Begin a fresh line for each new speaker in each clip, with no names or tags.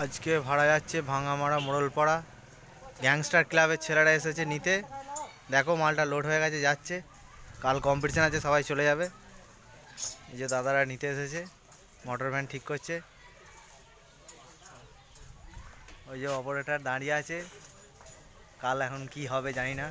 আজকে ভাড়া যাচ্ছে ভাঙামারা মোড়লপাড়া গ্যাংস্টার ক্লাবের ছেলেরা এসেছে নিতে। দেখো মালটা লোড হয়ে গেছে, যাচ্ছে। কাল কম্পিটিশান আছে, সবাই চলে যাবে। এই যে দাদারা নিতে এসেছে, মোটর ভ্যান ঠিক করছে। ওই যে অপারেটর দাঁড়িয়ে আছে, কাল এখন কি হবে জানি না।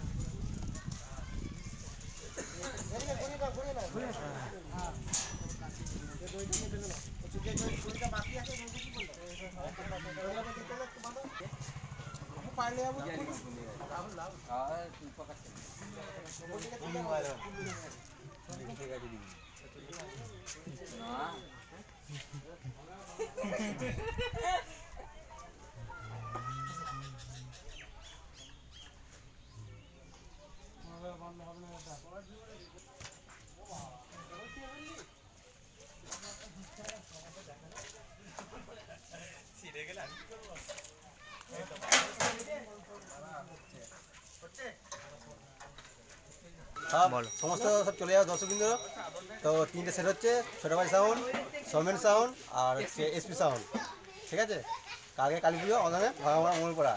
সমস্ত সব চলে যাওয়া দর্শকবৃন্দ। তো তিনটে সেট হচ্ছে, ছোটো ভাই সাউন্ড, সৌমেন সাউন্ড আর হচ্ছে এসপি সাউন্ড। ঠিক আছে, কালকে কালী পুজো আমাদের ভাঙামারা মোড়লপাড়া।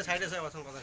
সাইডে কথা